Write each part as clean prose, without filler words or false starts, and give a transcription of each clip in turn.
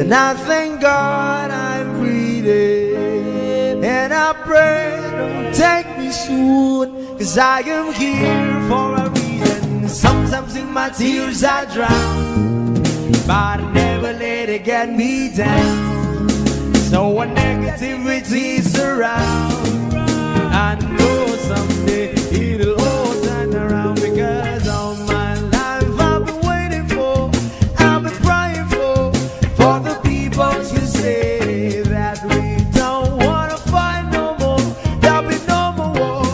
And I thank God I'm breathing, and I pray don't take me soon, 'cause I am here for a reason. Sometimes in my tears I drown, but I never let it get me down. So when negativity surrounds, I know someday it'll all turn around, because all my life I've been waiting for, I've been crying for the people to say that we don't want to fight no more, there'll be no more war,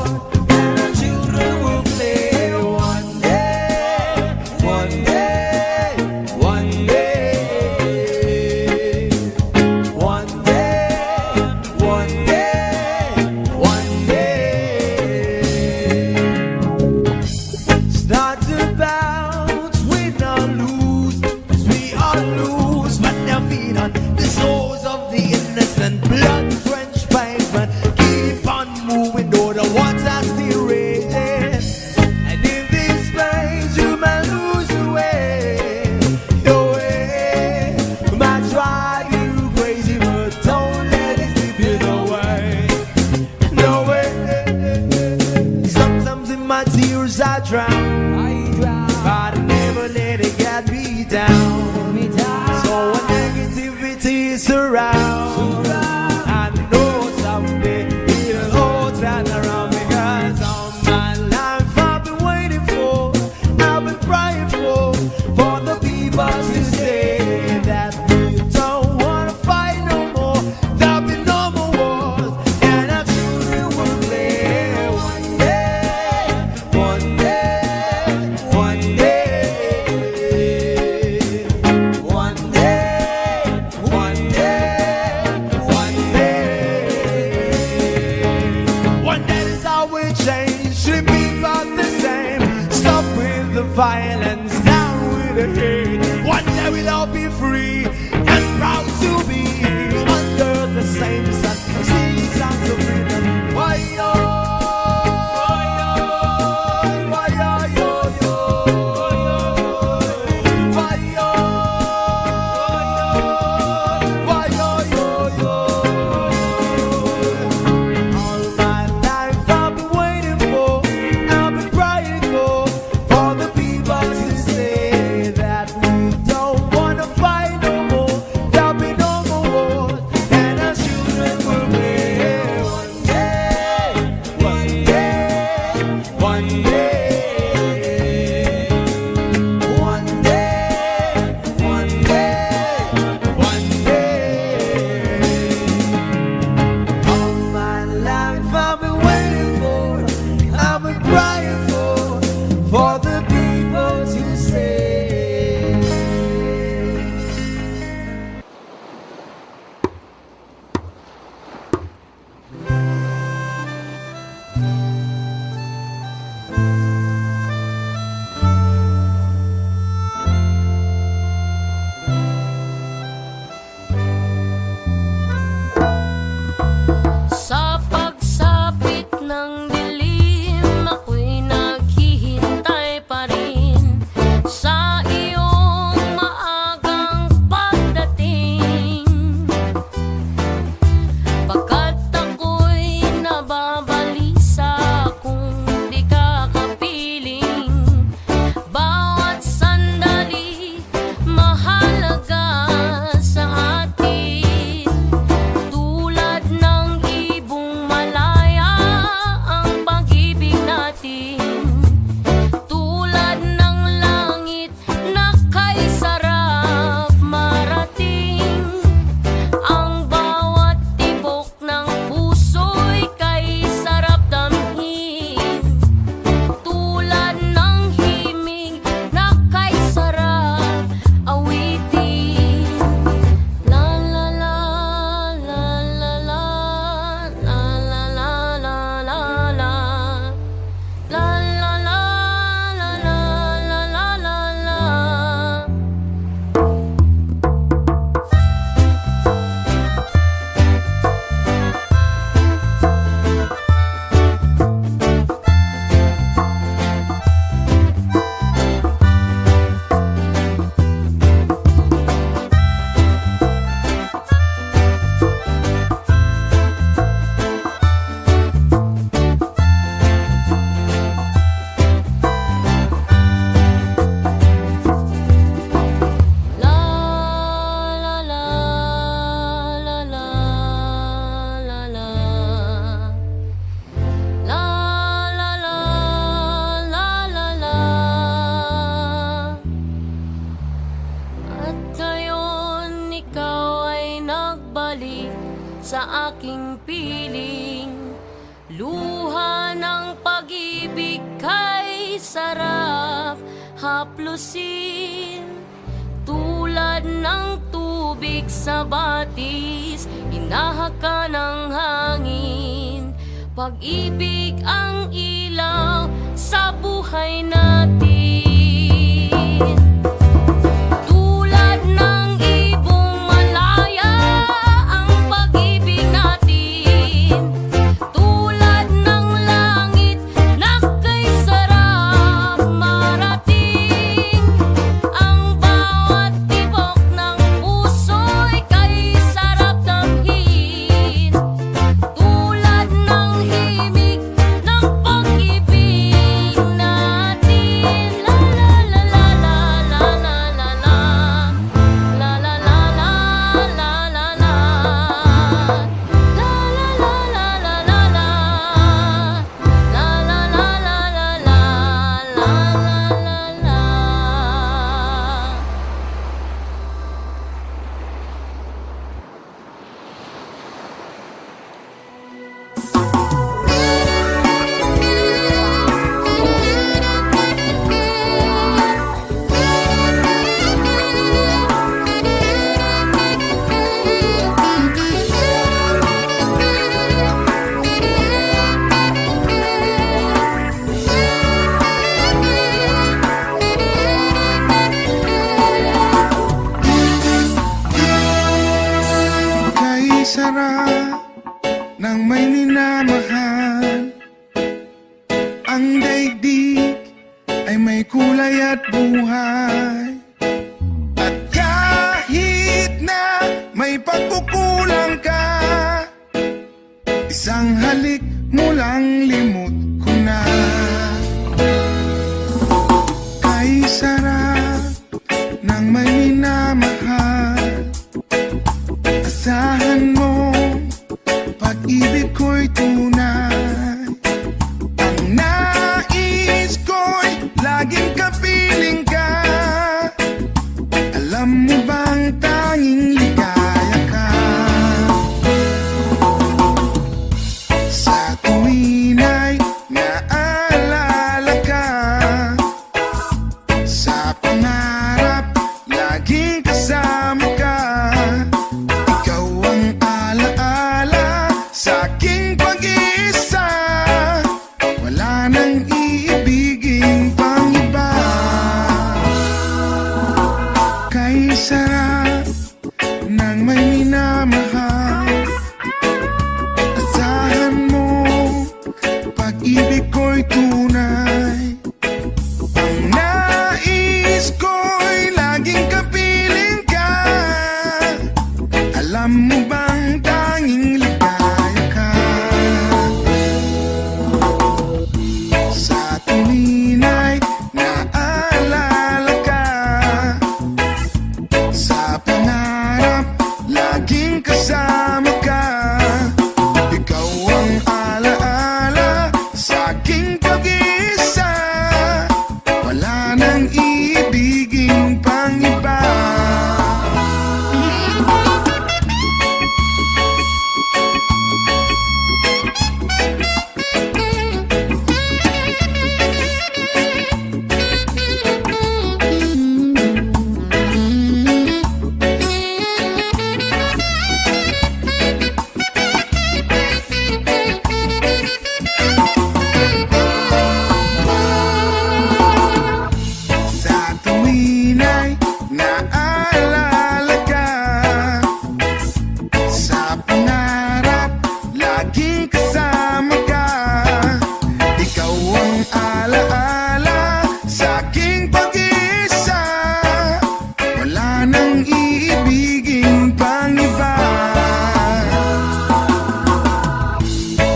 and our children will play one day, one day, one day, one day, one day, one day. Start to bounce, win or lose, 'cause we all lose, but their feet on the souls of the innocent, blood-drenched pavement. Keep on moving, though the water's still raging. And in this place, you may lose your way, your way. Might drive you crazy, but don't let it slip you away, no way. Sometimes in my tears I drown, but I never let it get me down. So when negativity surrounds, I know someday it'll all turn around, because all my life I've been waiting for, I've been crying for the people to say that we don't want to fight no more, there'll be no more wars, and our children will play one day, one day, one day, one day, one day, one day. One day is how we change, should be about the same. Stop with the violence, down with the hate. One day we'll all be free and proud to be under the same sun. Sing songs of freedom. Why yo, why yo, yo, yo, why yo, why yo, yo, yo. All my life I've been waiting for, I've been crying for the people to Luha ng pag-ibig kay sarap haplusin. Tulad ng tubig sa batis, hinahaka ng hangin. Pag-ibig ang ilaw sa buhay natin. Tulad ng ibong malaya ang pag-ibig natin. Tulad ng langit na kay sarap marating. Ang bawat tibok ng puso'y kay sarap damhin. Tulad ng himig ng pag-ibig natin. La la la la la la la la. La la la la la la la. La la la la la la la. La la la la la la. La la la la. Kay sarap ng may minamahal. Ang daigdig ay may kulay at buhay. At kahit na may pagkukulang ka, isang halik mo lang limot ko na. Kay sarap ng may minamahal. Asahan mo, pag-ibig ko'y tunay. Ang nais ko'y laging kapiling ka. Alam mo bang tanging ligaya ka? Sa tuwin ay naalala ka. Sa pangarap, laging kasama ka. Ikaw ang alaala sa aking pag-iisa. Wala nang iibigin pang iba. Kay sarap ng may minamahal. Asahan mo, pag-ibig ko'y tunay. Ang nais ko'y laging kapiling ka. Alam mo bang tanging ligaya ka? Sa tuwin ay naalala ka. Sa pangarap, laging kasama ka. Ikaw ang alaala sa aking pag-iisa. Wala nang iibigin pang iba. Sa tuwin ay naalala ka. Sa pangarap, laging kasama ka. Ikaw ang alaala sa aking pag-iisa. Wala nang iibigin pang iba.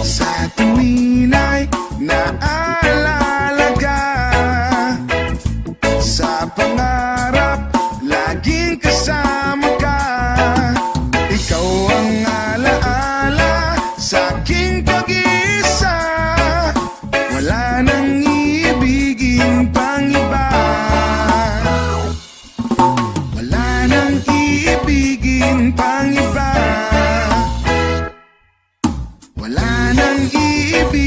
Sa tuwin ay naalala ka. Sa pangarap, laging kasama ka. Ikaw ang alaala sa aking pag-iisa. Wala nang iibigin pang iba. Wala nang iibigin pang iba. Wala nang iibigin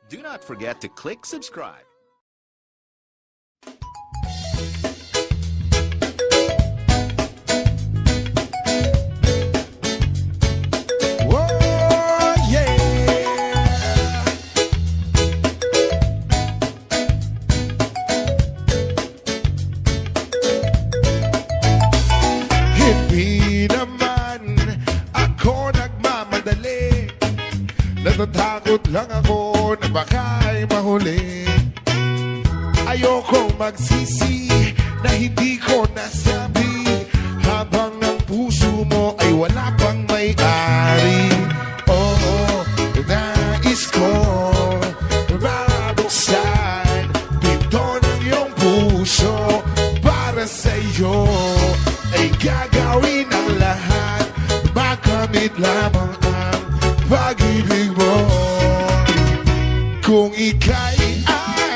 Do not forget to click subscribe. Oh, yeah. Hindi naman ako nagmamadali. Natatakot lang ako na baka'y mahuli. Ayokong magsisi na hindi ko nasabi, habang ang puso mo ay wala pang may-ari. Oo, nais ko mabuksan pinto ng iyong puso. Para sa'yo ay gagawin ang lahat, makamit lamang ang pag-ibig mo. Kung ika'y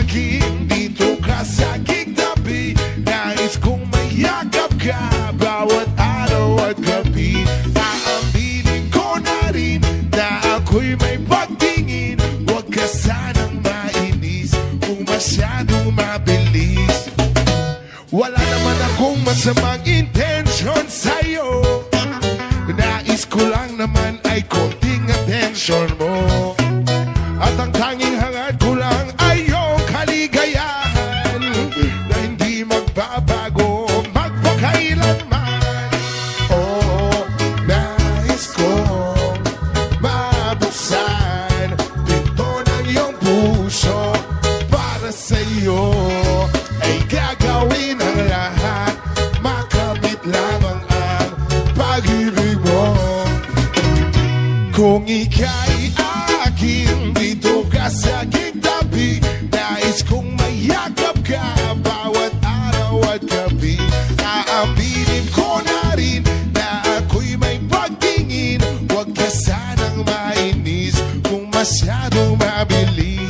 aking, dito ka sa aking tabi. Nais kong mayakap ka bawat araw at gabi. Aaminin ko na rin na ako'y may pagtingin. Huwag ka sanang mainis kung masyadong mabilis. Wala naman akong masamang intensyon sa'yo. Nais ko lang naman ay konting atensyon mo. At ang tanging hangad ko lang ay iyong kaligayahan na hindi magbabago magpakailanman. Oo, nais kong mabuksan pinto ng iyong puso. Para sa'yo ay gagawin ang lahat, makamit lamang ang pag-ibig mo. Kung ika'y akin, dito ka sa aking tabi. Nais kong mayakap ka bawat araw at gabi. Aaminin ko na rin na ako'y may pagtingin. Huwag ka sanang mainis kung masyadong mabilis.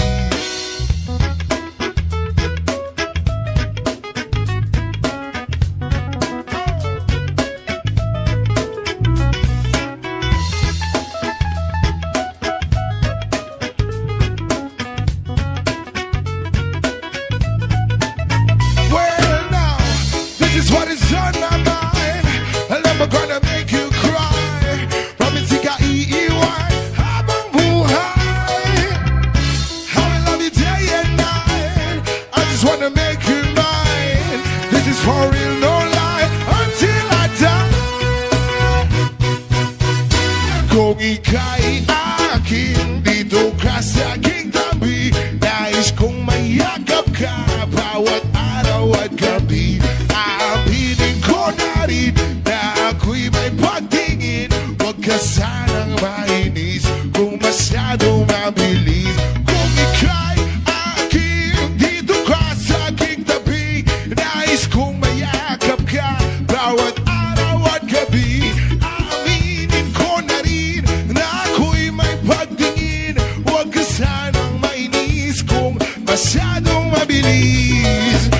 Well, now, this is what is on my mind. And I'm gonna make you cry. Promise ka iiwan habang buhay. How I love you day and night. I just wanna make you mine. This is for real, no lie, until I die. Kung ika'y akin, dito ka sa aking tabi. Nais kong mayakap ka bawat araw at gabi. Aaminin ko na rin na ako'y may pagtingin. Huwag ka sanang mainis kung masyadong mabilis. Kung ika'y akin, dito ka sa aking tabi. Nais kong mayakap ka bawat araw at gabi. Aaminin ko na rin na ako'y may pagtingin. Huwag ka sanang mainis kung masyadong mabilis.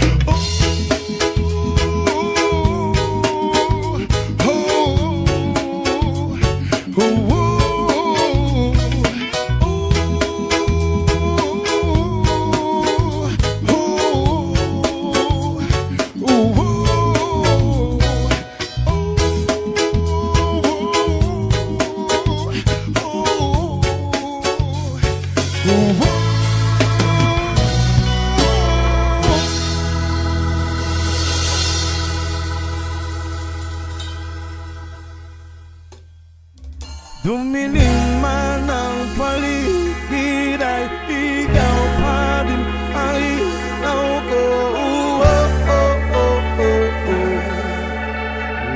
Dumilim man ang paligid ay ikaw pa din ang ilaw ko. Oh, oh, oh, oh, oh.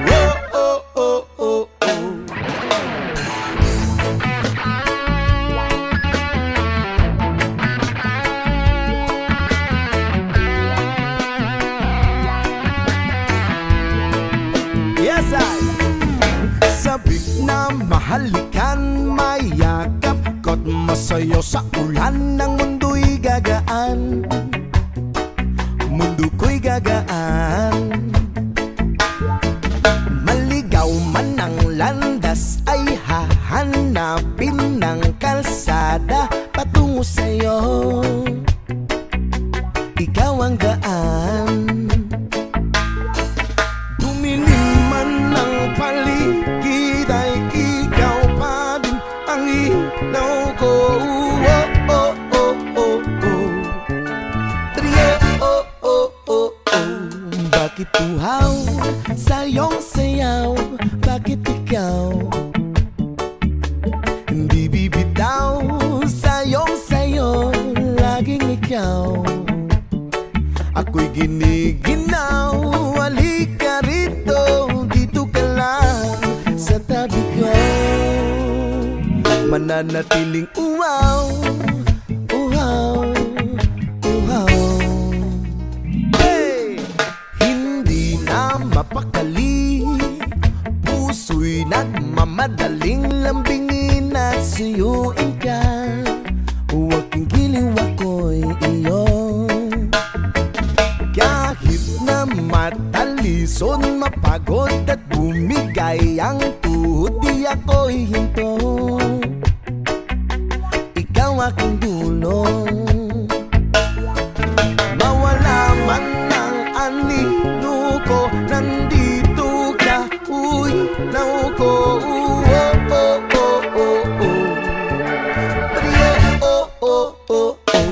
Oh, oh, oh, oh, oh. Yes, sabik na mahalikan, mayakap ko't masayo sa ulan ng mundo'y gagaan. Mundo ko'y gagaan. Maligaw man ang landas ay hahanapin ng kalsada. patungo sa'yo. Ikaw ang daan, dumilim man ng paligid ay ikaw pa din ang ilaw ko. Oh, oh, oh, oh, oh. Trio, oh, oh, oh, oh. Bakit tuhaw sa iyong sayaw? Bakit ikaw hindi bibitaw sa iyong sayo? Laging ikaw ako'y giniginaw. Halika rito, dito ka lang sa tabi ko. Mananatiling uhaw, uhaw, uhaw. Hey! Hindi na mapakali, puso'y nagmamadaling lambingin at suyuin ka. Huwag kang giliw, ako'y iyo. Kahit na matalison, mapagod at bumigay ang tuhod, di ako'y hinto. Ikaw aking dulong, mawala man ang anino ko, nandito ka, uy, nauko. Oh, oh, oh, oh, oh. Trio, oh, oh, oh, oh.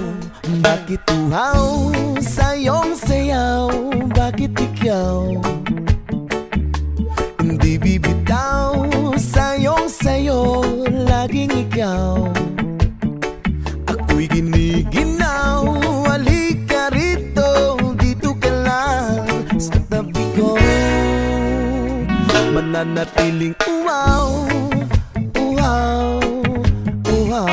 Bakit uhaw sa iyong sayaw? Bakit ikaw hindi bibitaw sa iyong sayo? Laging ikaw ako'y giniginaw. Halika rito, dito ka lang sa tabi ko. Mananatiling uhaw, uhaw, uhaw.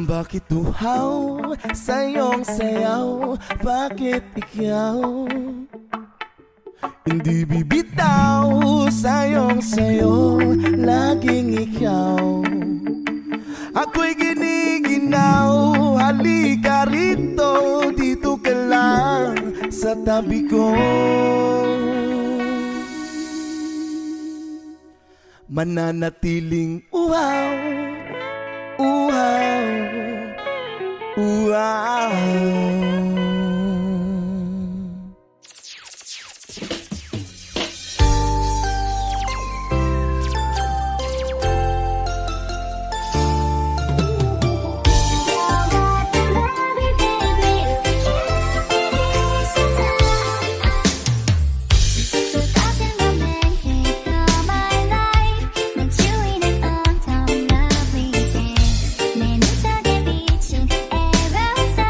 Bakit uhaw sa iyong sayaw? Bakit ikaw hindi bibitaw sa iyong sayo? Laging ikaw ako'y giniginaw. Halika rito, dito ka lang sa tabi ko. Mananatiling uhaw, uhaw, uhaw. 내 눈 속에 비친 에로사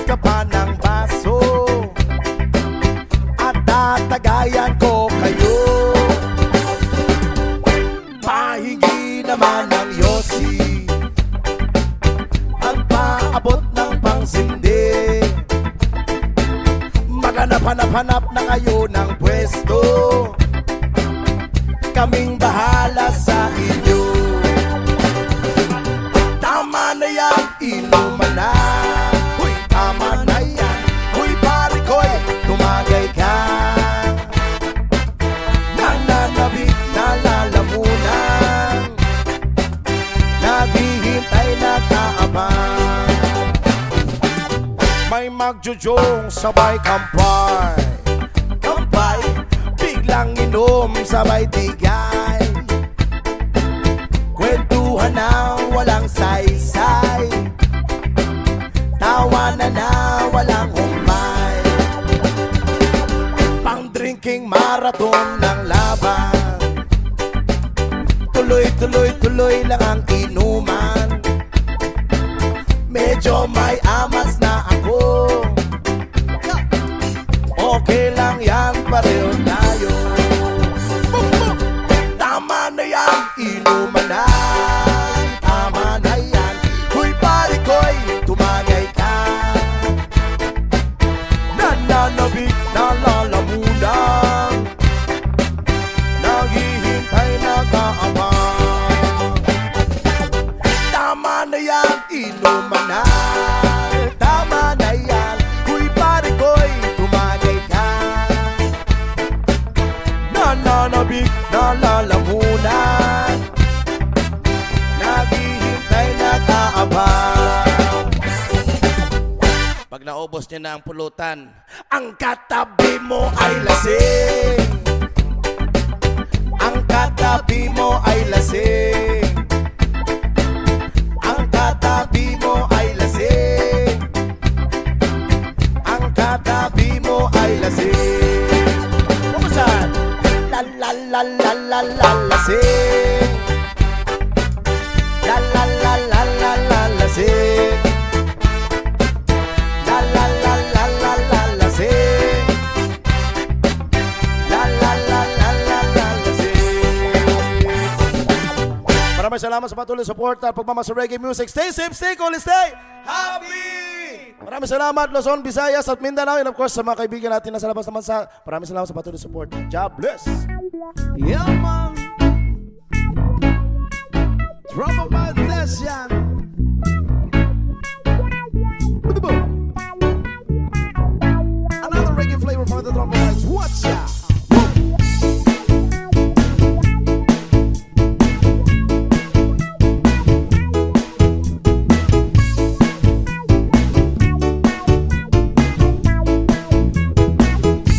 ka pa ng baso at tatagayan ko kayo. Pahingi naman ng yosi at paabot ng pangsindi. Maghanap-hanap-hanap na kayo ng pwesto, kaming bahala sa inyo. Tama na yan, inuman na. Huy, tama na yan. Huy, pare ko'y tumagay ka. Nananabik na lalamunan, naghihintay na kaabang. May magjujong sabay kampay, kampay, biglang inom sabay tigay. Kwentuhan na walang saysay, tawanan na walang humpay. Pang drinking marathon ng laban, tuloy lang ang inuman. Medyo may amas na ako, okay lang yan, pareho tayo. Tama na yan, inuman na. Tama na yan, huy pare ko'y tumagay ka. Nananabik na lalamunan, naghihintay na kaabang. Tama na yan, inuman na. Tama na yan, huy pare ko'y tumagay ka. Nananabik na lalamunan, naghihintay na kaabang. Pag naubos niya na ang pulutan, Ang katabi mo ay lasing, ang katabi mo ay lasing, ang katabi mo ay lasing, ang katabi mo ay lasing. Kumusta? La la la la la la lasing, la la la la la la lasing, la la la la la la lasing, la la la la la la lasing. maraming salamat sa patuloy support at pagmamahal sa reggae music. Stay safe, stay cool, stay happy! Maraming salamat Luzon, Visayas at Mindanao, and of course sa mga kaibigan natin na sa labas ng bansa. Maraming salamat sa patuloy support. God bless! Yeah, man. Drop my session. Another reggae flavor for the drum boys. Watch out.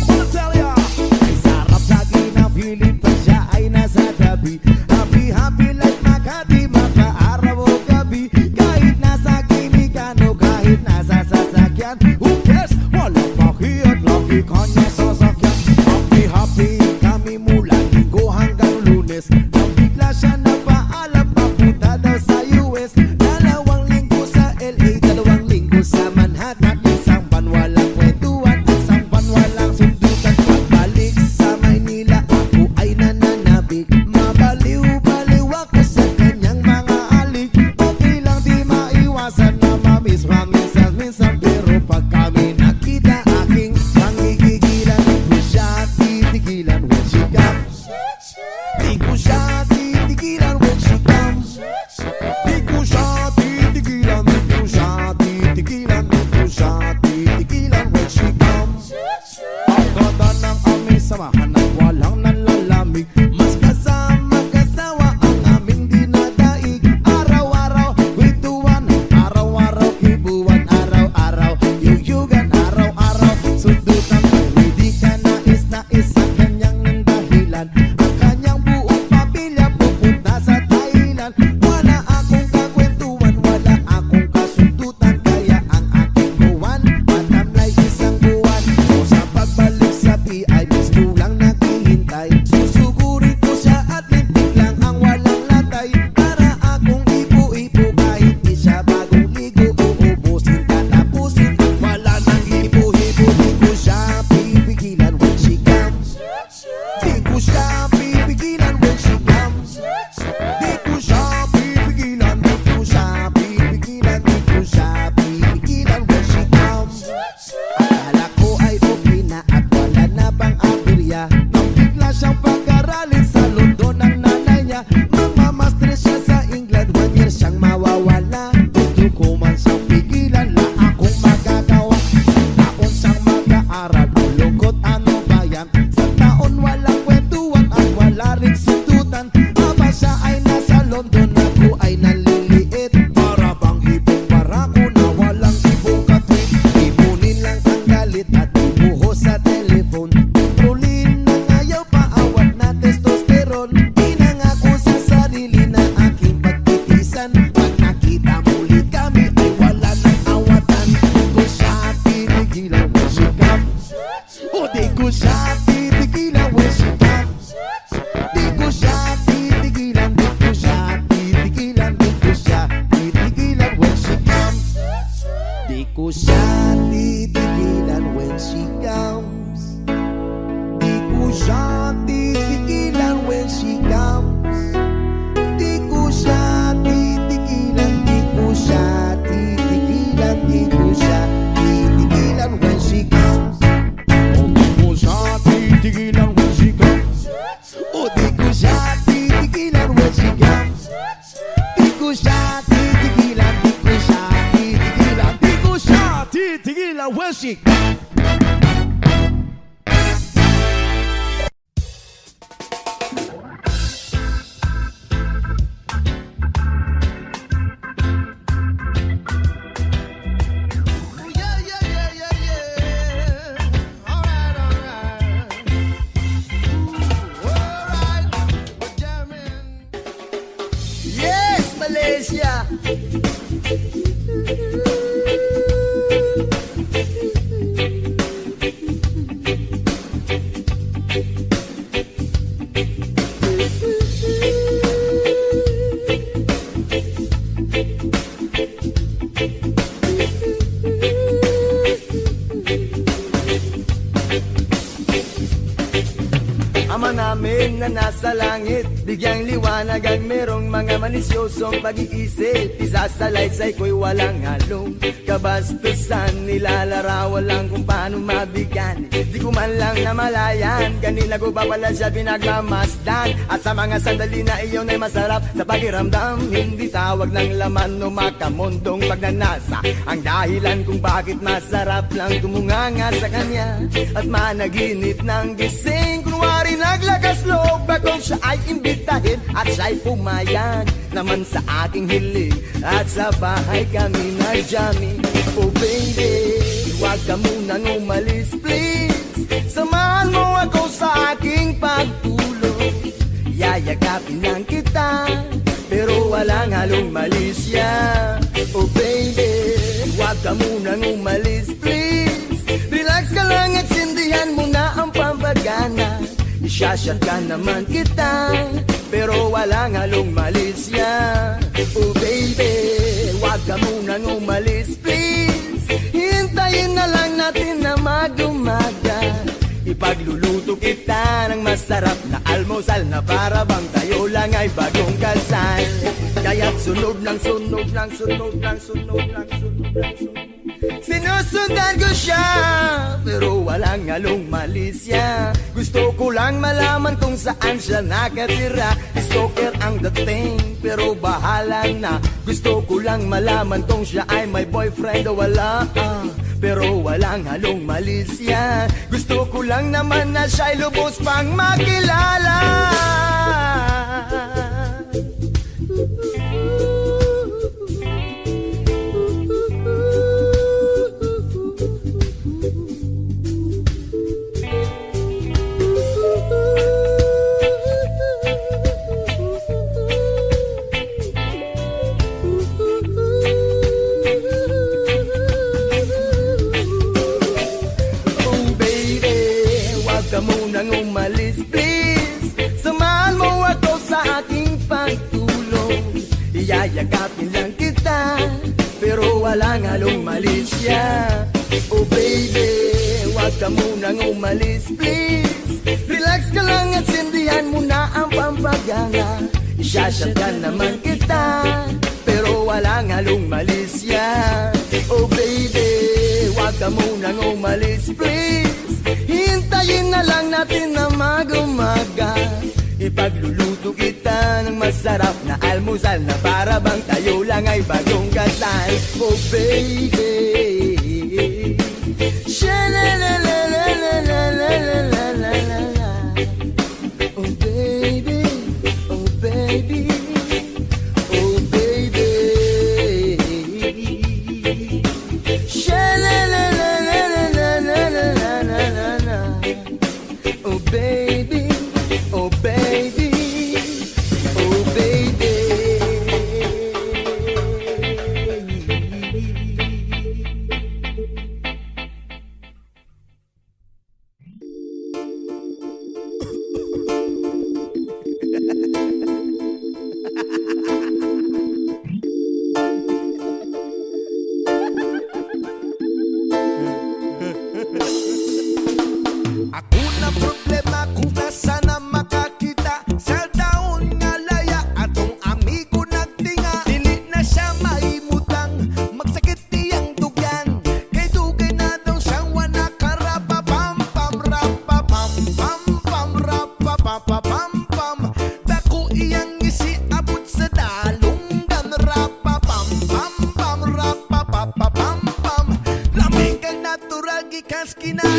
Wanna tell ya, ay sarap lagi ng pilit pag siya ay nasa tabi. Happy, happy like Makati, makaaraw o gabi. ko siya titigilan when she comes. Di ko siya titigilan when she comes. Di ko siya titigilan, di ko siya titigilan, di ko siya titigilan when she comes. Oh, di ko siya titigilan when she comes. Oh, di ko siya titigilan when she comes. Di ko siya titigilan, di ko siya titigilan, di ko siya titigilan when she comes. Yes, Malaysia. Ama namin na nasa langit, bigyang liwanag ang merong mga manisyosong pag-iisip. Isasalaysay ko'y walang halong kabastusan, nilalarawan lang kung paano mabigyan. Di ko man lang namalayan, kanina ko pa pala siya pinagmamasdan. At sa mga sandali na iyon ay masarap sa pakiramdam, hindi tawag ng laman o makamundong pagnanasa ang dahilan kung bakit masarap lang tumunganga sa kanya at managinip ng gising. Kunwari naglakas loob akong siya ay imbitahin at siya'y pumayag naman sa aking hiling. At sa bahay kami nag-jamming. Oh baby, huwag ka munang umalis please, samahan mo ako sa aking pagtulog. Yayagapin lang kita pero walang halong malisya. Oh baby, huwag ka munang umalis please, relax ka lang at sindihan mo na ang pampagana. Isyashot ka naman kita pero walang halong malisya. Oh baby, huwag ka munang umalis please, hintayin na lang natin na mag-umaga. Ipagluluto kita ng masarap na almusal na para bang tayo lang ay bagong kasal. Kaya't sunod ng sunod ng sunod ng sunod ng sunod ng sunod, sinusundan ko siya pero walang halong malisya. Gusto ko lang malaman kung saan siya nakatira. Stalker ang dating pero bahala na. Gusto ko lang malaman kung siya ay may boyfriend o wala, pero walang halong malisya. Gusto ko lang naman na siya'y lubos pang makilala. Ka munang umalis please, samahan mo ako sa aking pagtulog. Iyayagapin lang kita pero walang halong malisya. Oh baby, huwag ka munang umalis please, relax ka lang at sindihan mo na ang pampagana. Isyashot ka naman kita pero walang halong malisya. Oh baby, huwag ka munang umalis please, hintayin na lang natin na mag-umaga. Ipagluluto kita ng masarap na almusal na para bang tayo lang ay bagong kasal. Oh baby, sha-la-la-la-la-la-la-la-la-la-la. Oh baby, oh baby, oh baby, sha-la-la-la-la-la-la-la-la-la. Oh baby, oh baby, oh baby.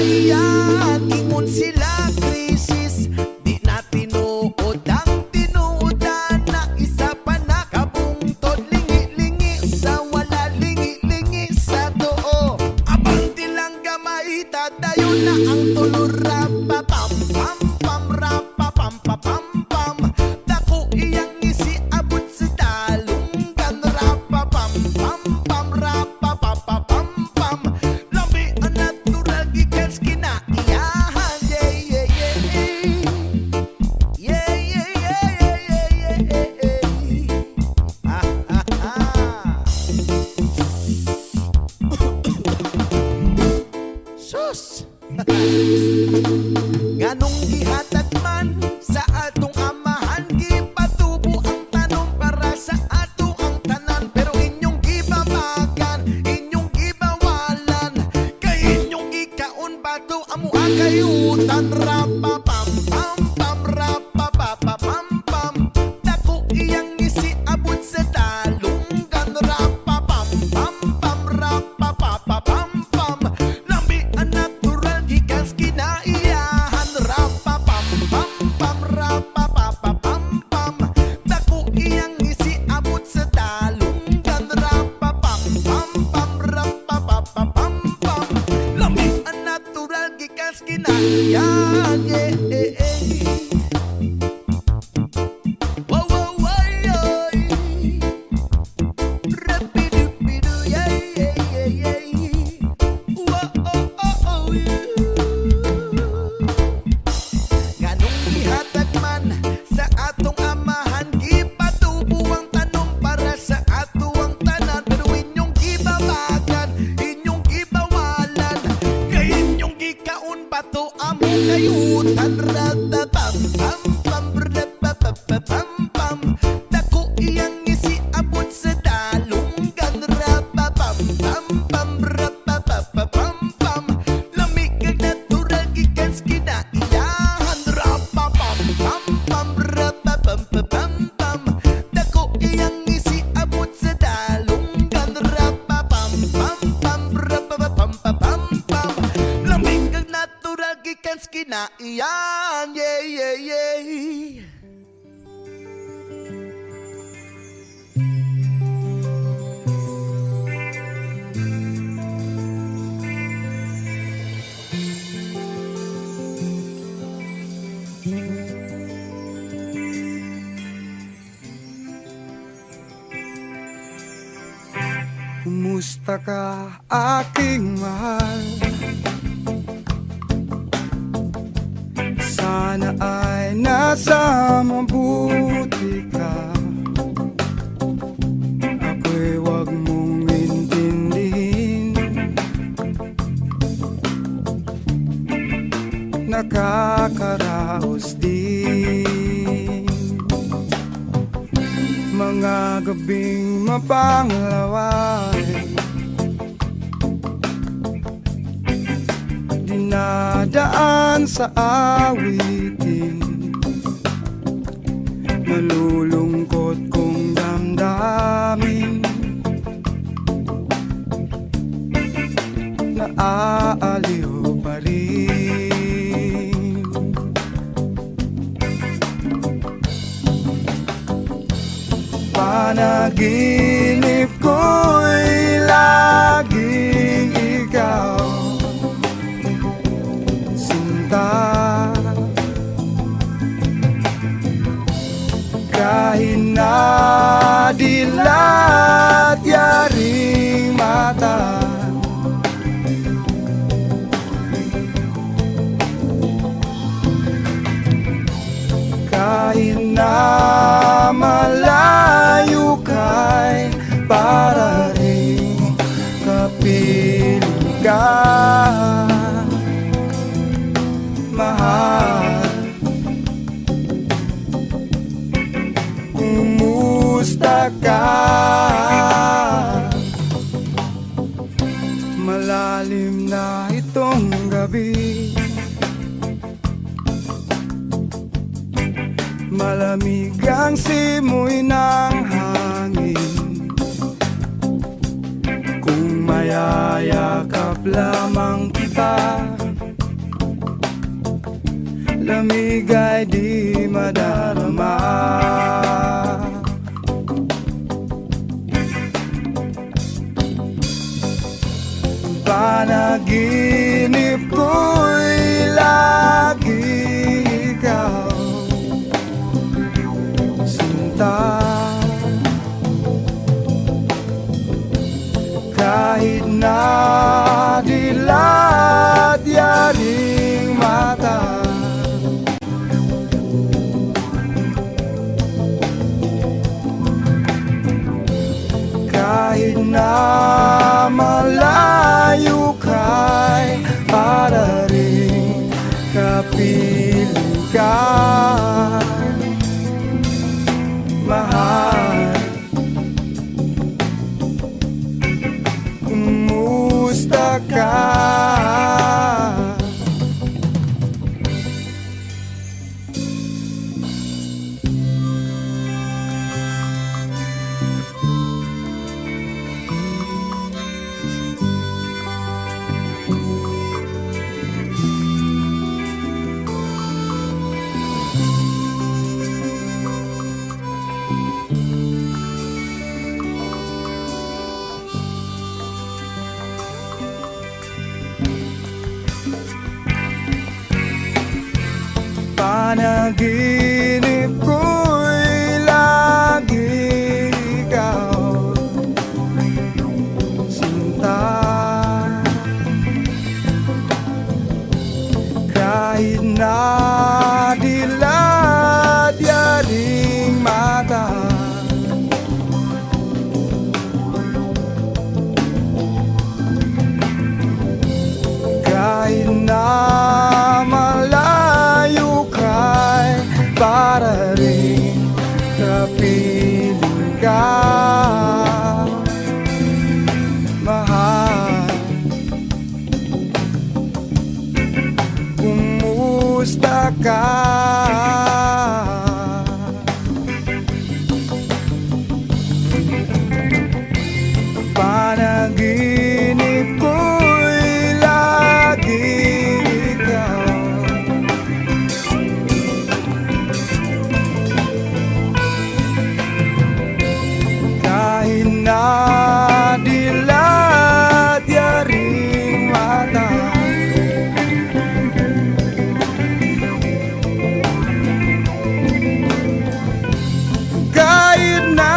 kinaiyan. Ingon sila krisis, di na tinuod ang tinuodan. Na isa pa nakabungtod, lingi-lingi sa wala, lingi-lingi sa too. Abang tilang gamay, tadayon na ang tulor. Rapa pam pam pam, rapa pam pam pam pam. Dako iyang isi abot sa dalunggan. Rapa pam pam pam, rapa pam pam pam pam. Lambi ang natural gikan sa kinaiyahan. Yeah, yeah, yeah, yeah, yeah, yeah, yeah, yeah, yeah. Ah, ah, ah. Sus! Nganong gihatag man sa atong amahan, gipatubo ang tanong para sa ato ang tanan. Pero inyong gibabagan, inyong gibawalan, kay inyong gikaon bato amo akayutan. Rapa pam pam pam, rapa papa pam pam. Dako iyang isi abot sa dalunggan. Rapa pam pam pam, rapa papa pam pam. Lambi ang natural gikan sa kinaiyahan. Rapa pam pam pam, rapa papa pam pam. Dako iyang isi abot sa dalunggan. Rapa pam pam pam, rapa papa pam pam. Lambi ang natural gikan sa kinaiyahan. Yeah, yeah, yeah. Wow, wow, wow, yeah. Rapidu-pidu, yeah, yeah, yeah, yeah. Wow, oh, oh, oh, yeah. Nganong gihatag man sa atong amahan, gipatubo ang tanong para sa ato ang tanan. Pero inyong gibabagan, inyong gibawalan, kay inyong gikaon bato amo kayutan. Rata pam pam pam, rapa papa pam pam. Dako iyang isi abot sa dalunggan. Rapa pam pam pam, rapa papa pam pam. Lamig kag natural gikan sa kinaiyahan. Rapa pam pam pam, rapa pam pam pam. Dako iyang isi abot sa dalunggan. Rapa pam pam pam, rapa pam pam pam. Lamig kag natural gikan sa kinaiyahan. Yeah, yeah, yeah. Kumusta ka, aking mahal? Sana ay nasa mabuti ka. Ako'y wag mong intindihin. Nakakaraos din mga gabing mapanglaway, dinadaan sa awitin. Nalulungkot kong damdamin, naaaliw pa rin. Panaginip ko'y laging ikaw, sinta. Kahit na dilat yaring mata, kahit na malayo ka'y para rin kapiling ka, mahal. Kumusta ka? Malalim na itong gabi, malamig ang simoy ng hangin. Kung mayayakap lamang kita, pag-ibig ay di madarama. Panaginip ko'y lagi ikaw, sinta. Kahit na dilat yaring mata, kahit na malayo ka'y para rin kapiling ka, mahal. Kumusta ka? Panaginip ko'y lagi ikaw, sinta. Kahit na dilat yaring mata, kahit na malayo ka'y para rin kapiling ka, mahal. Kumusta ka? Panaginip ko'y lagi ikaw, kahit na dilat yaring mata, kahit na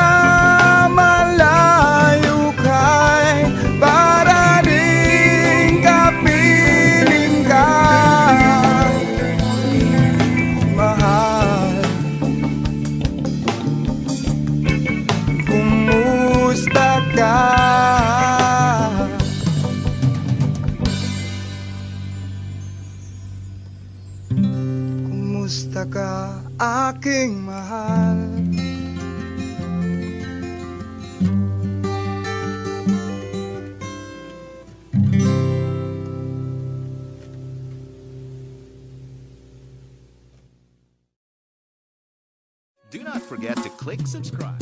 malayo ka'y para rin kapiling ka, mahal. Kumusta ka? Kumusta ka, aking mahal? Do not forget to click subscribe.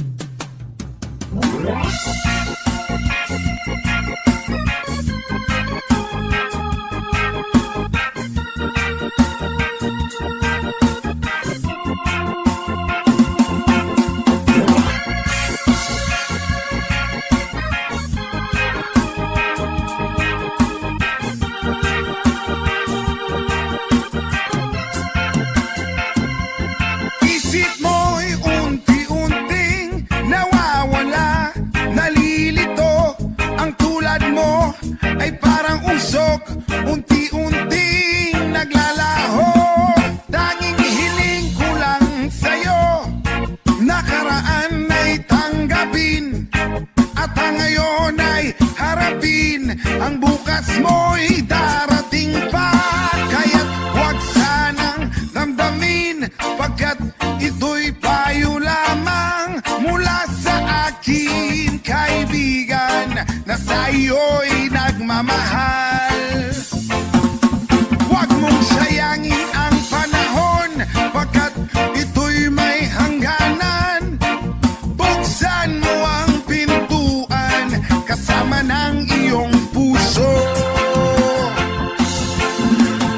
Isip mo'y unti-unting nawawala, nalilito. Ang tulad mo ay parang usok, unti-unting naglalaho. Tanging hiling ko lang sa'yo, nakaraan ay tanggapin, at ang ngayon ay harapin. Ang bukas mo'y darating pa, kaya't huwag sanang damdamin, pagkat ito'y payo lamang mula sa akin, kaibigan, na sa iyo'y nagmamahal. Huwag mong sayangin ang panahon, pagkat ito'y may hangganan. Buksan mo ang pintuan kasama ng iyong puso.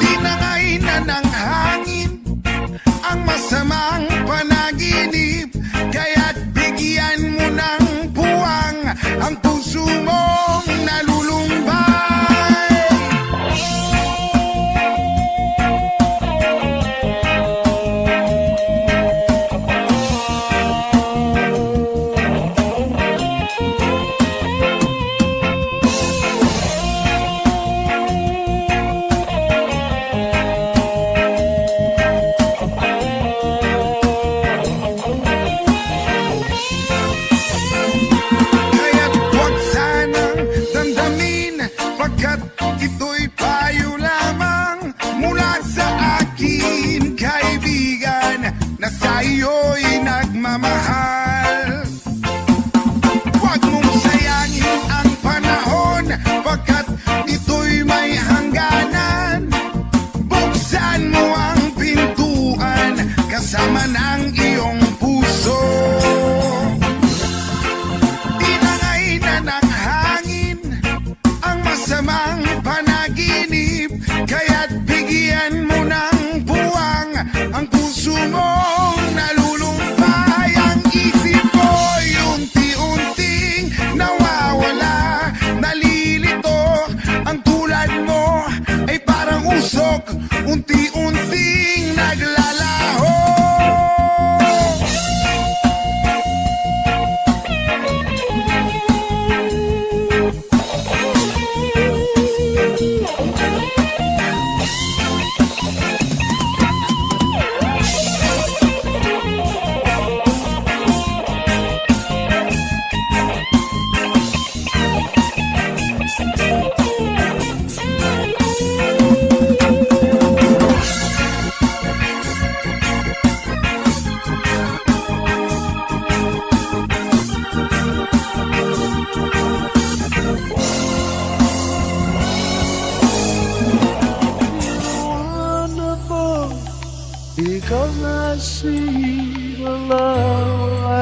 Tinangay na ng hangin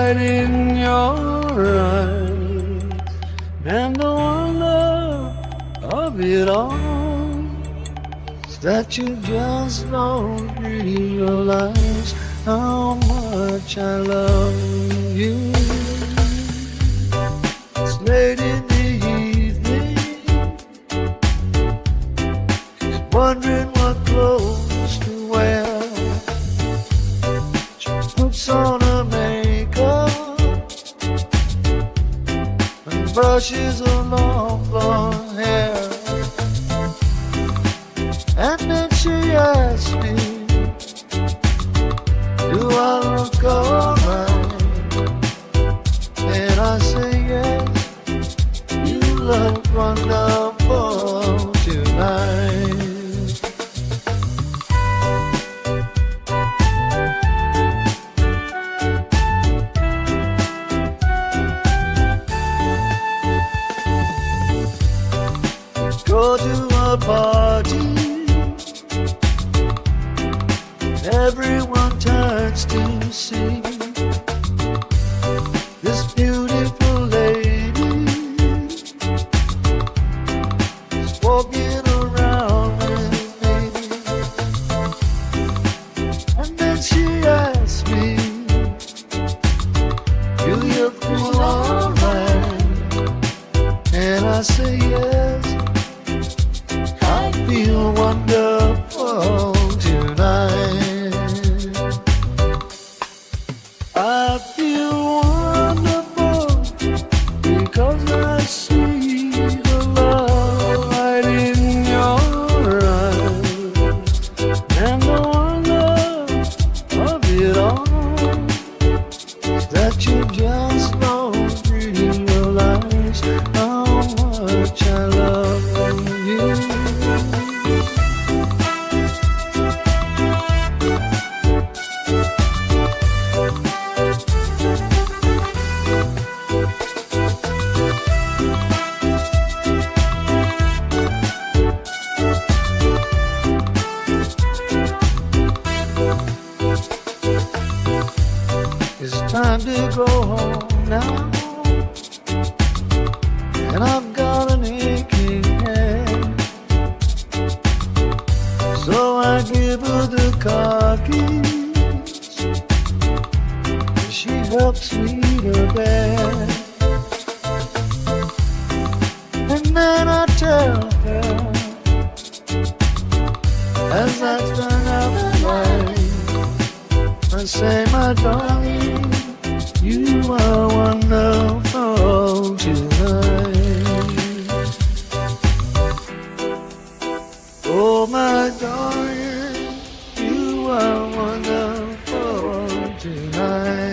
light in your eyes, and the wonder of it all is that you just don't realize how much I love you. It's late in the evening, she's wondering what clothes to wear. She puts on her makeup and brushes her long blonde hair, and then she asks me, do I look alright? And I say yes, you look wonderful tonight. Go to a party, everyone turns to see this beautiful lady is walking around with me. And then she asks me, do you feel alright? And I say yes, I feel wonderful tonight. I feel wonderful because I see the love right in your eyes, and the wonder of it all is that you just don't realize how much I love you. It's time to go home now, and I've got an aching head. So I give her the car keys, and she helps me to bed. And then I tell her, as I turn out the light, I say, my darling, you are wonderful tonight. Oh, my darling, you are wonderful tonight.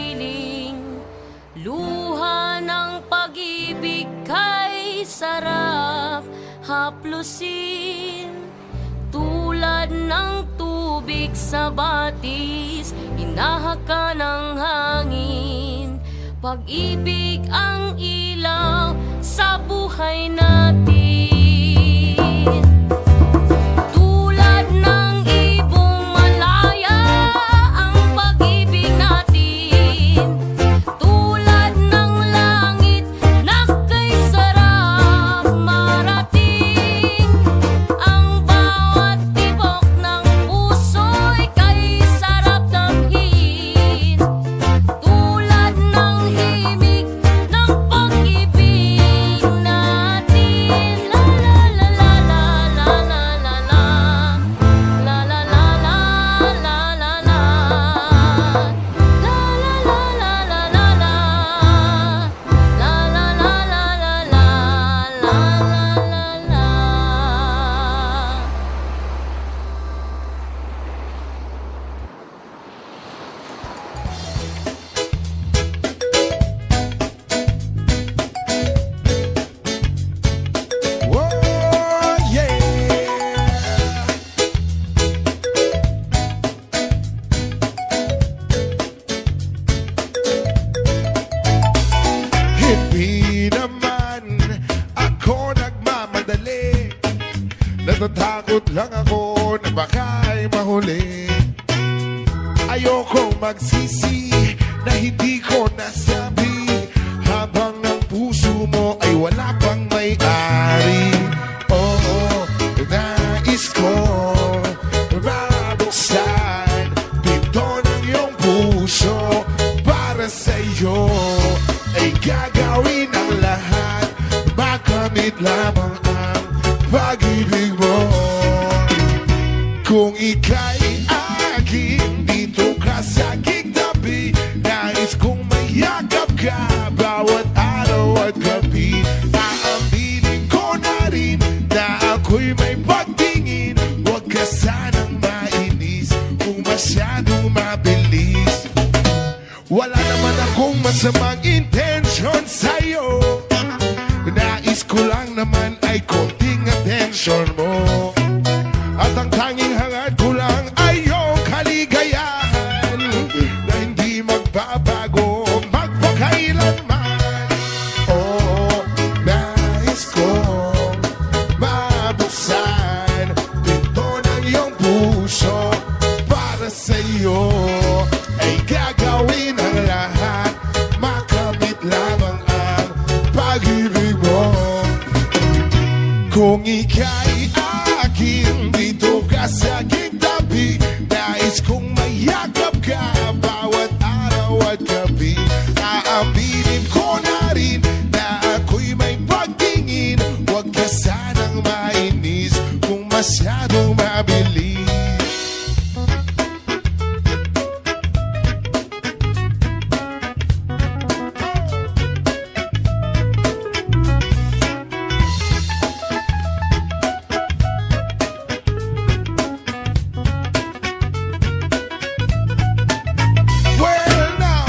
piling. Luha ng pag-ibig kay sarap haplusin. Tulad ng tubig sa batis, hinahaka ng hangin. Pag-ibig ang ilaw sa buhay natin. Tulad ng ibong malaya ang pag-ibig natin. Tulad ng langit na kay sarap marating. Ang bawat tibok ng puso'y kay sarap damhin. Tulad ng himig ng pag-ibig natin. La la la la la la la la. La la la la la la la. La la la la la la la. La la la la la la. La la la la. Oh, yeah. Hindi naman ako nagmamadali. Natatakot lang ako na baka'y mahuli. Ayokong magsisi na hindi ko nasabi, habang ang puso mo ay wala pang may-ari. Oo, nais ko mabuksan pinto ng iyong puso. Para sa'yo ay gagawin ang lahat, makamit lamang ang pag-ibig mo. Kung ika'y akin, dito ka sa aking tabi. Nais kong mayakap ka bawat araw at gabi. Aaminin ko na rin na ako'y may pagtingin. Huwag ka sanang mainis kung masyadong mabilis. Wala naman akong masamang intensyon sa'yo. Nais ko lang naman ay konting atensyon mo. At ang tanging hangad ko lang ay iyong kaligayahan na hindi magbabago magpakailanman. Oo, nais kong mabuksan pinto ng iyong puso. Para sa'yo ay gagawin ang lahat, makamit lamang ang pag-ibig mo. Kung ika'y akin, dito ka sa aking tabi. Nais kong mayakap ka bawat araw at gabi. Aaminin ko na rin na ako'y may pagtingin. Huwag ka sanang mainis kung masyadong mabilis. Well, now,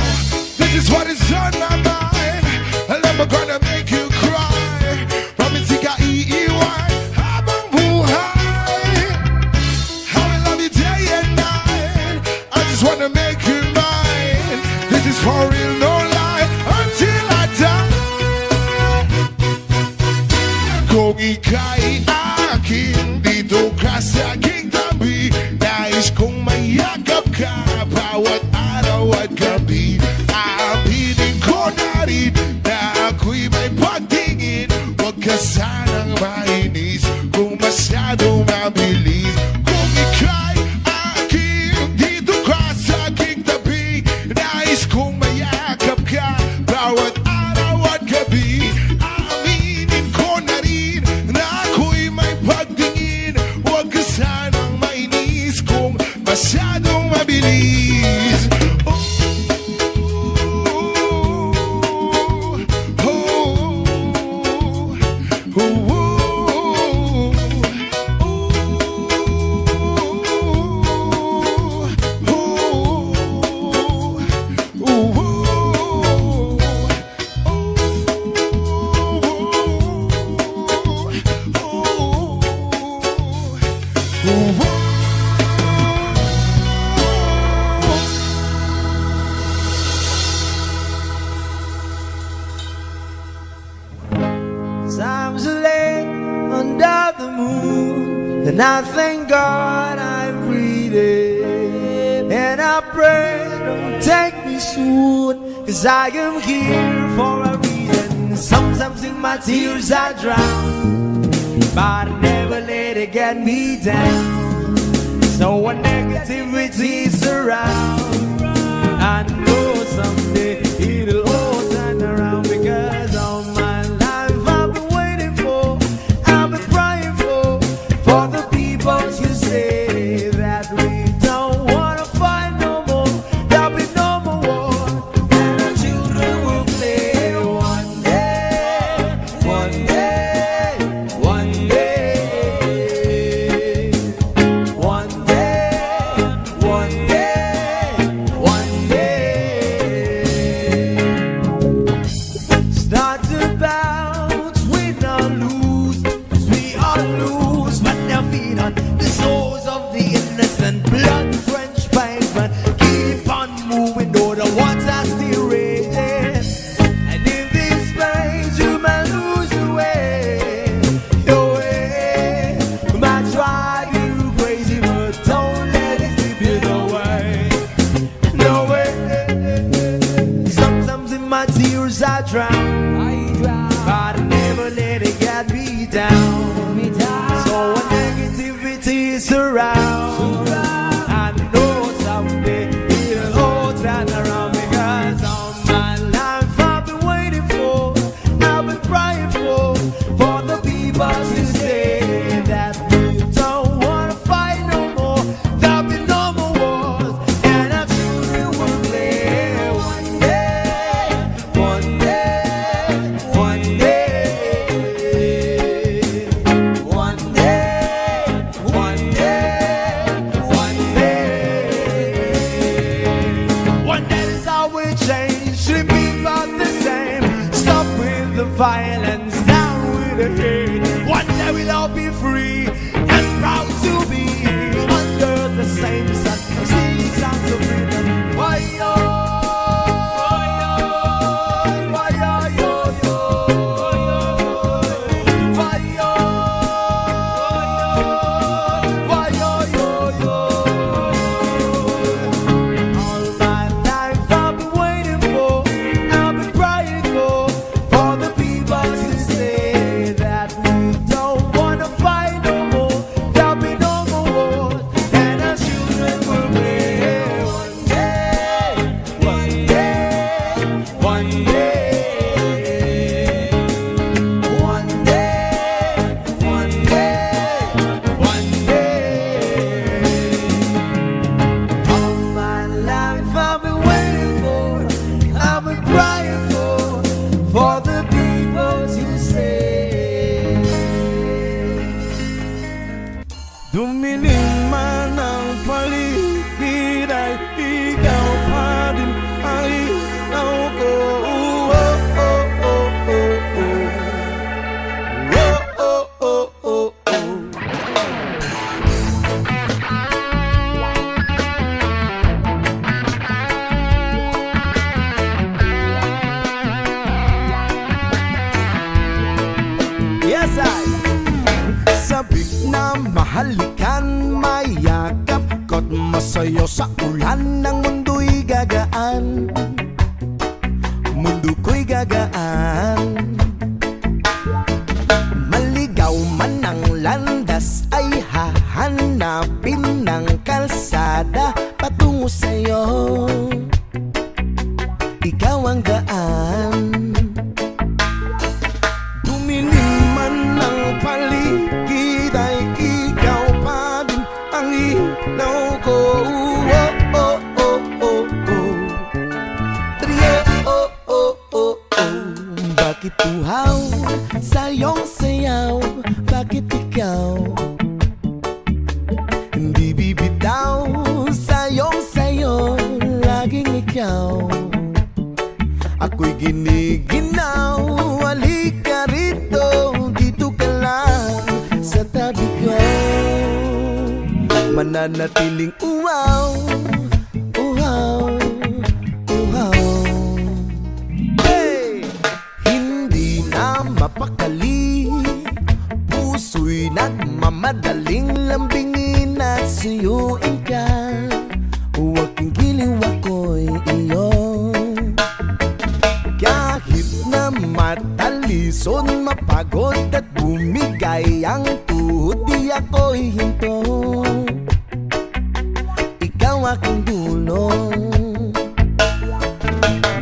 this is what is on my mind. And I'm gonna make you cry. Promise ka iiwan habang buhay. How I love you day and night. I just wanna make you mine. This is for real, no lie, until I die. Kung ika'y akin, dito ka sa aking tabi. Nais kong mayakap ka bawat araw at gabi. Aaminin ko na rin na ako'y may pagtingin. Huwag ka sanang mainis kung masyadong mabilis. Kung ika'y akin, dito ka sa aking tabi. Nais kong mayakap ka bawat araw at gabi. Aaminin ko na rin na ako'y Then I thank God I'm breathing, and I pray don't take me soon, 'cause I am here for a reason. Sometimes in my tears I drown, but I never let it get me down. So when negativity is around, I know someday it'll all turn around, because all my life I've been waiting for, I've been praying for the people to say that we don't wanna fight no more, there'll be no more war, and our children will play one day, one day, one day, one day, one day, one day. Start to bounce, win or lose, 'cause we all lose, but their feet on the souls of the innocent, blood-drenched pavement. Keep on moving, though the water's still raging. And in this place, you may lose your way, your way. Might drive you crazy, but don't let it slip you away. No way. Sometimes in my tears I drown, but I never let it get me down. So when negativity is around, I know someday it'll all turn around, because all my life I've been waiting for, I've been praying for the people to say that we don't wanna fight no more, there'll be no more wars, and our children will play one day, one day, one day, one day, one day, one day. One day is how we change, should be about the same. Stop with the violence, down with the hate. One day we'll all be free and proud to be under the same sun. Singing sounds of freedom. Why yo? Why yo yo yo? Why yo? Why yo yo yo? All my life I've been waiting for, I've been praying for the people to say that we don't wanna fight no more, there'll be no more wars, and our children will live one day, one day, one day, one day, one day, one day. All my life I've been waiting for, I've been crying for the people to say. Dumiling man ang paligid ay ikaw pa din ang ilaw ko. Oh, oh, oh, oh, oh. Oh, oh, oh, oh, oh. Yes, I. Sabik na mahalikan, mayakap ko't masayo sa ulan ng mundo'y gagaan. Mundo ko'y gagaan. Maligaw man ang landas ay hahanapin ng kalsada patungo sa'yo. Ikaw ang daan. Dumilim man ang paligid ay ikaw pa din ang ilaw ko. Oh, oh, oh, oh, oh. Trio, oh, oh, oh, oh. Bakit tuhaw sa iyong sayaw? Bakit ikaw hindi bibitaw sa iyong sayo? Laging ikaw ako'y giniginaw. Halika rito, dito ka lang sa tabi ko. Mananatiling uhaw, uhaw, uhaw. Hey! Hindi na mapakali, puso'y nagmamadaling Kahit na matalison, mapagod at bumigay ang tuhod, di ako'y hinto. Ikaw aking dulong,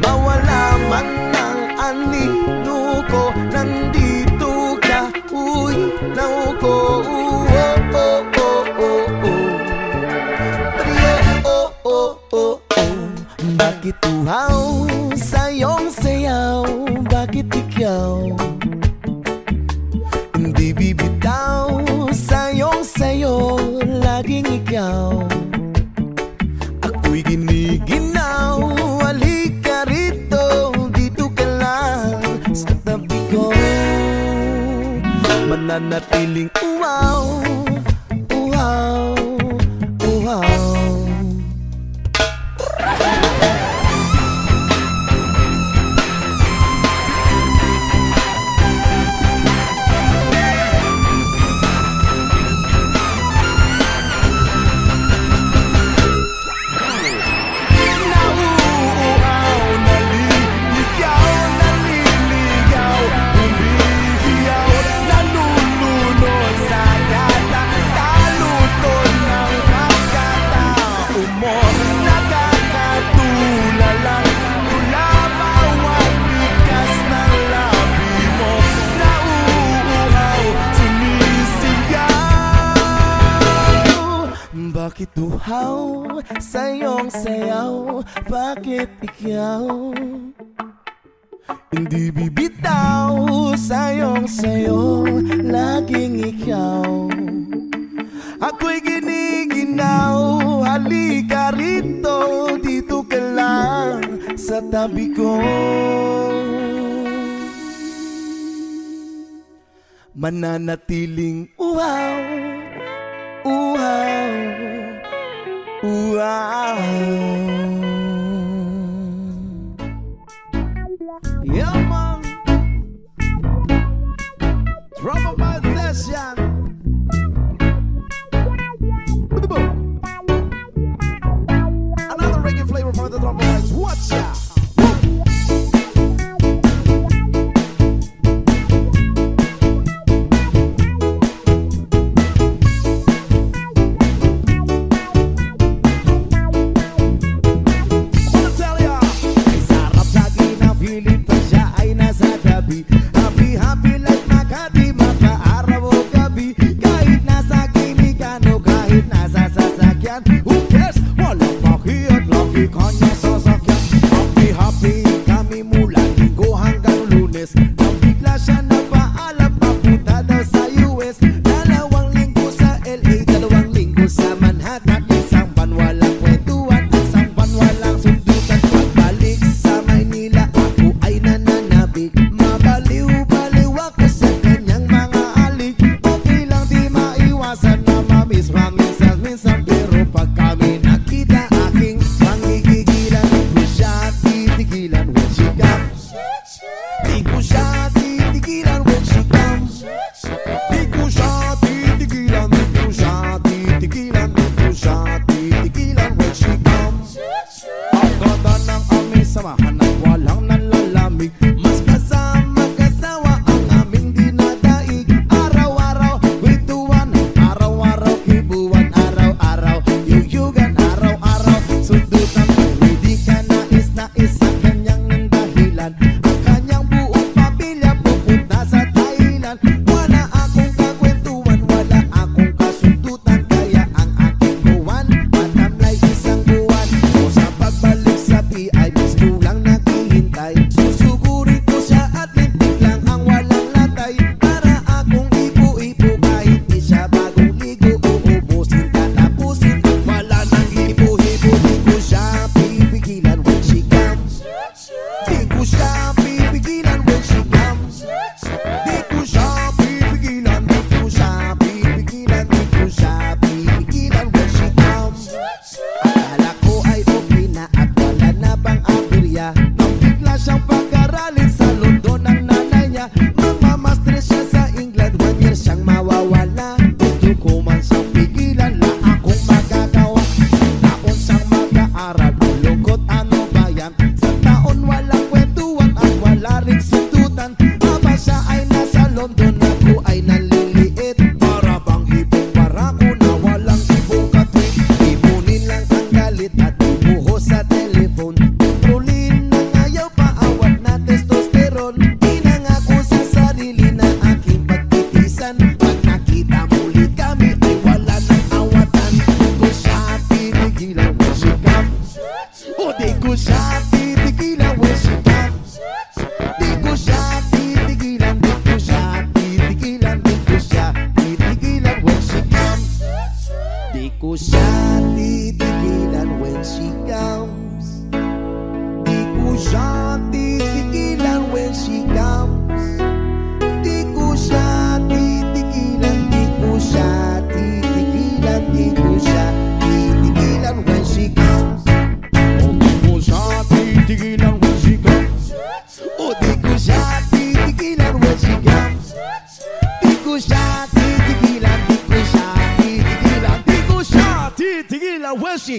mawala man ang anino ko, nandito ka, uy, nauko. Bakit uhaw sa iyong sayaw? Bakit ikaw hindi bibitaw sa iyong sayo? Laging ikaw ako'y giniginaw. Halika rito, dito ka lang sa tabi ko. Mananatiling uhaw, uhaw, uhaw. Bakit uhaw sa iyong sayaw? Bakit ikaw hindi bibitaw sa iyong sayo? Laging ikaw ako'y giniginaw. Halika rito, dito ka lang sa tabi ko. Mananatiling uhaw, uhaw, uhaw. Yeah, man. Drum of my session. Another reggae flavor for the drum of my. Watch out. Happy like Makati, makaaraw o gabi. Kahit nasa ginigan o kahit nasa sasakyan, who cares? Walang paki at laki kanya sasakyan.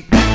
Happy!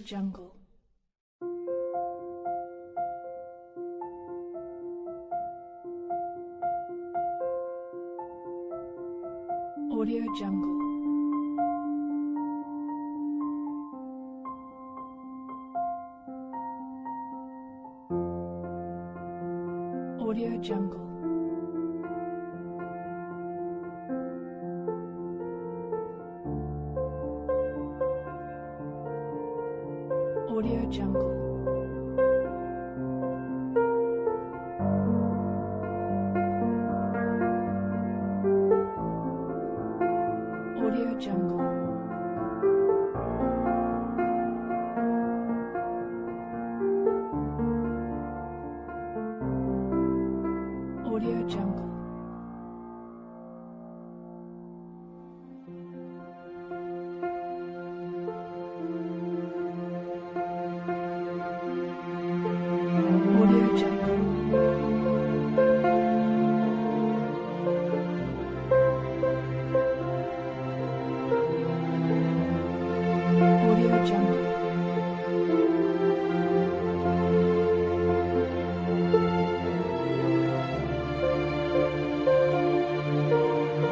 Jungle. Audio Jungle. Audio Jungle. Audio Jungle. Audio Jungle. Audio Jungle. Audio Jungle. Jungle.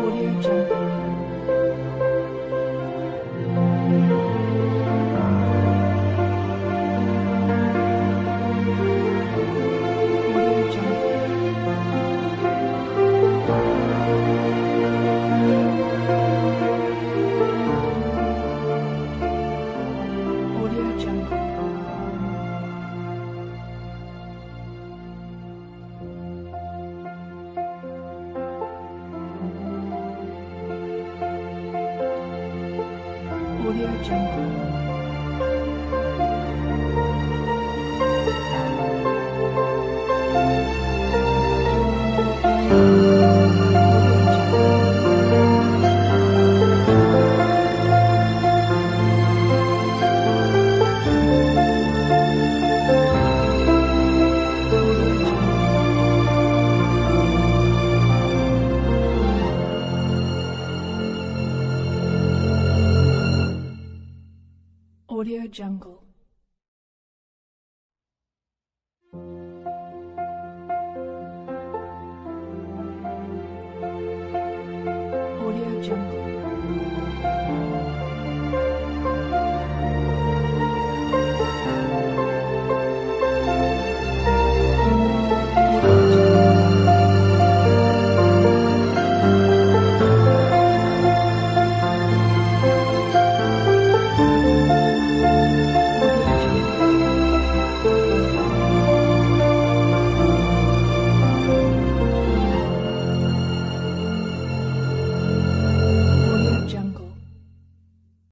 Audio Jungle. Audio Jungle. Audio Jungle. Audio Jungle. Audio Jungle.